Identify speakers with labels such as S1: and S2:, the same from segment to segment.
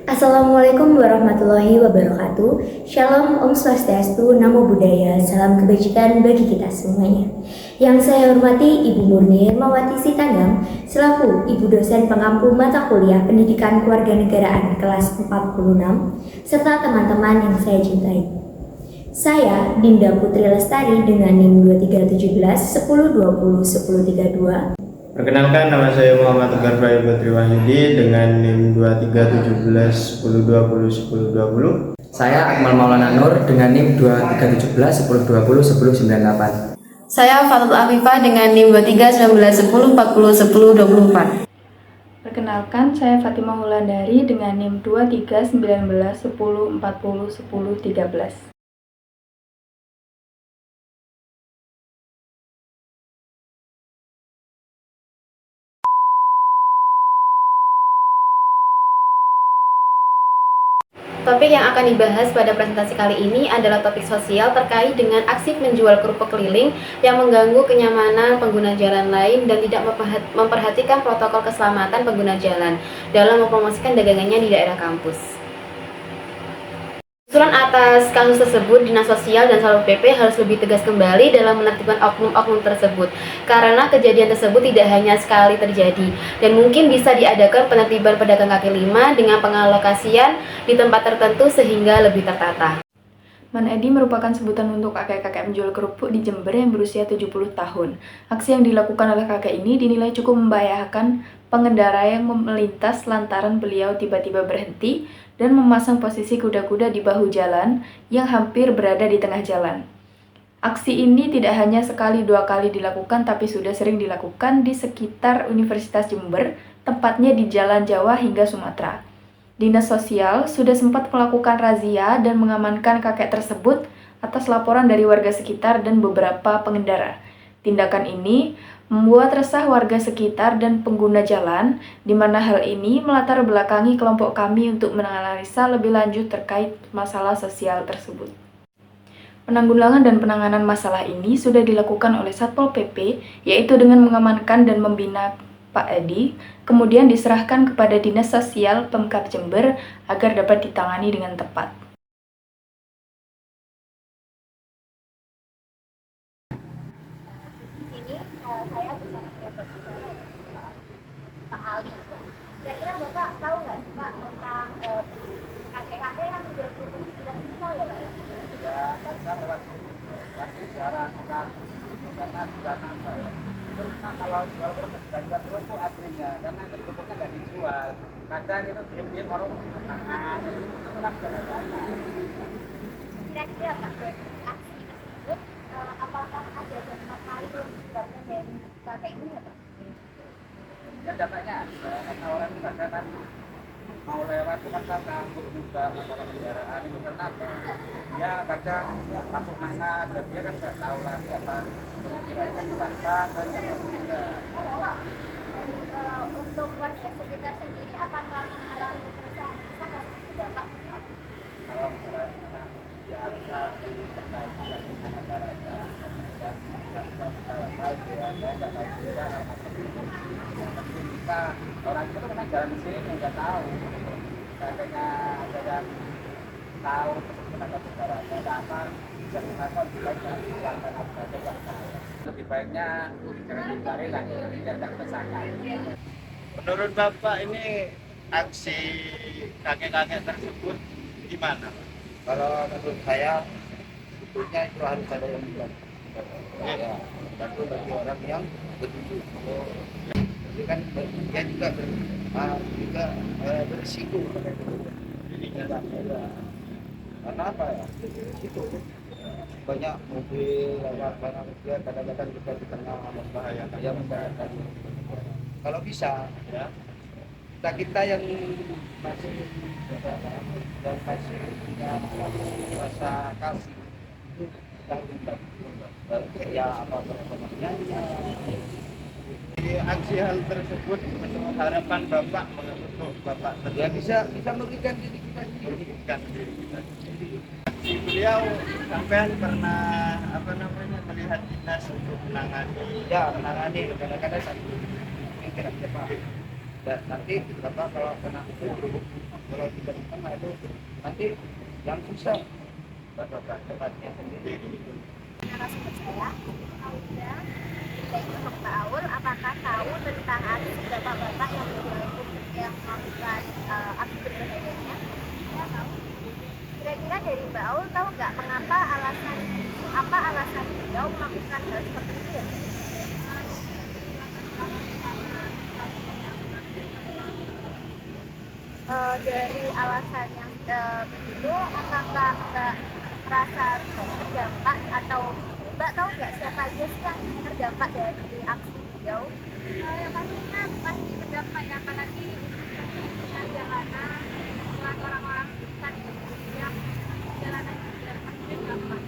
S1: Assalamualaikum warahmatullahi wabarakatuh. Shalom, Om Swastiastu, Namo Buddhaya, salam kebajikan bagi kita semuanya. Yang saya hormati Ibu Murni Hermawati Sitanggang, selaku Ibu dosen pengampu mata kuliah Pendidikan Kewarganegaraan kelas 46, serta teman-teman yang saya cintai. Saya, Dinda Putri Lestari dengan NIM 2317 1020 1032.
S2: Perkenalkan, nama saya Muhammad Tegar Bayu Putri Wahyudi dengan NIM 2317 1020 1020.
S3: Saya Akmal Maulana Nur dengan NIM 2317 1020 1098.
S4: Saya Fatul Afifah dengan NIM 23 19 10 40 10 24.
S5: Perkenalkan, saya Fatimah Wulandari dengan NIM 23 19 10 40 10 13.
S6: Topik yang akan dibahas pada presentasi kali ini adalah topik sosial terkait dengan aksi menjual kerupuk keliling yang mengganggu kenyamanan pengguna jalan lain dan tidak memperhatikan protokol keselamatan pengguna jalan dalam mempromosikan dagangannya di daerah kampus. Usulan atas kasus tersebut, Dinas Sosial dan Satpol PP harus lebih tegas kembali dalam menertibkan oknum-oknum tersebut, karena kejadian tersebut tidak hanya sekali terjadi, dan mungkin bisa diadakan penertiban pedagang kaki lima dengan pengalokasian di tempat tertentu sehingga lebih tertata.
S5: Man Edi merupakan sebutan untuk kakek-kakek menjual kerupuk di Jember yang berusia 70 tahun. Aksi yang dilakukan oleh kakek ini dinilai cukup membahayakan pengendara yang melintas lantaran beliau tiba-tiba berhenti dan memasang posisi kuda-kuda di bahu jalan yang hampir berada di tengah jalan. Aksi ini tidak hanya sekali dua kali dilakukan, tapi sudah sering dilakukan di sekitar Universitas Jember, tepatnya di Jalan Jawa hingga Sumatera. Dinas Sosial sudah sempat melakukan razia dan mengamankan kakek tersebut atas laporan dari warga sekitar dan beberapa pengendara. Tindakan ini membuat resah warga sekitar dan pengguna jalan, di mana hal ini melatar belakangi kelompok kami untuk menganalisa lebih lanjut terkait masalah sosial tersebut. Penanggulangan dan penanganan masalah ini sudah dilakukan oleh Satpol PP, yaitu dengan mengamankan dan membina Pak Edi, kemudian diserahkan kepada Dinas Sosial Pemkab Jember agar dapat ditangani dengan tepat.
S1: Saya bersama Pak Ali. Kira-kira Bapak tahu nggak sih Pak tentang kakek-kakek yang menjual kerupuk tidak bisa ya Pak?
S7: Ya, kan lewat sejarah karena sudah nambah ya. Terus kalau jual kerupuk dan jual kerupuk aslinya, karena kerupuknya nggak dijual. Kadang itu diam-diam orang makan, itu kan
S1: Kira-kira Pak, aksi tersebut apakah ada dampak lain sebabnya dari kakek ini ya Pak?
S7: ya dampaknya ada, karena orang itu kadang mau lewat itu kan nganggur juga masalah kendaraan itu kan apa? Ya kadang masuk mana dan dia kan nggak tahu lagi apa kira-kira dilakukan dan yang tidak.
S1: Untuk warga sekitar sendiri apakah mengalami keresahan tidak Pak?
S7: Kalau misalnya biasa terkait dengan masyarakat dan kita orang itu kan jalan di sini nggak tahu katanya ada yang tahu tenaga negara ada apa bisa dilakukan lebih baiknya jangan dicari lagi biar tidak tersangka.
S2: Menurut Bapak ini aksi kakek-kakek tersebut gimana?
S7: Kalau menurut saya sebetulnya itu harus ada yang dibantu. Ya, bantu bagi orang yang begitu. Jadi kan dia juga berisiko karena apa ya? Itu banyak mobil, banyak dia kadang-kadang juga di tengah membahayakan. Ya membahayakan. Kalau bisa, ya kita yang masih dan masih punya rasa kasih itu ya apa namanya
S2: Di aksi hal tersebut menurut harapan Bapak untuk Bapak
S7: ya bisa merugikan diri kita sendiri.
S2: merugikan diri kita sendiri. Si beliau sampean pernah melihat dinas untuk
S7: menangani kadang-kadang satu kira-kira Pak. Dan nanti Bapak kalau kena itu kalau kalau tidak sama itu nanti yang susah pada tempatnya sendiri.
S8: Narasumber saya, Auda, dari Kelompok Baul, apakah tahu tentang aksi bapak-bapak yang melakukan aksi berbahayanya? Ya, tahu. Kira-kira dari Baul tahu nggak mengapa apa alasan beliau melakukan hal seperti itu ya? Dari alasan yang begitu, apakah Mbak merasa terdampak atau Mbak tahu nggak siapa aja sih yang terdampak dari aksi beliau? Yang pastinya pasti terdampak ya, apalagi dengan jalanan orang-orang kan yang jalanan juga pasti terdampak.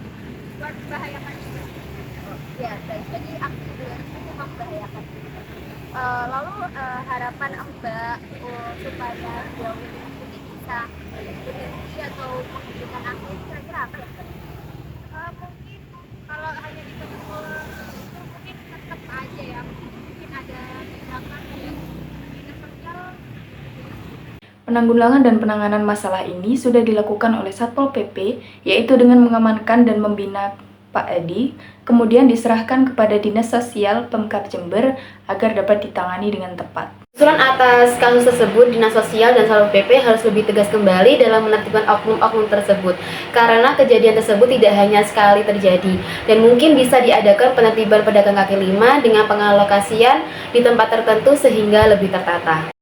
S8: Buat membahayakan juga. Ya, baik. Jadi aksi beliau itu memang membahayakan. Lalu harapan Mbak supaya beliau ini bisa berhenti atau menghentikan aksi kira-kira apa ya? Mungkin kalau hanya ditegur itu mungkin tetap aja ya, mungkin ada tindakan yang dinas sosial.
S5: Penanggulangan dan penanganan masalah ini sudah dilakukan oleh Satpol PP, yaitu dengan mengamankan dan membina Pak Edi, kemudian diserahkan kepada Dinas Sosial Pemkab Jember agar dapat ditangani dengan tepat.
S6: Usulan atas kasus tersebut, Dinas Sosial dan Satpol PP harus lebih tegas kembali dalam menertibkan oknum-oknum tersebut. Karena kejadian tersebut tidak hanya sekali terjadi, dan mungkin bisa diadakan penertiban pedagang kaki lima dengan pengalokasian di tempat tertentu sehingga lebih tertata.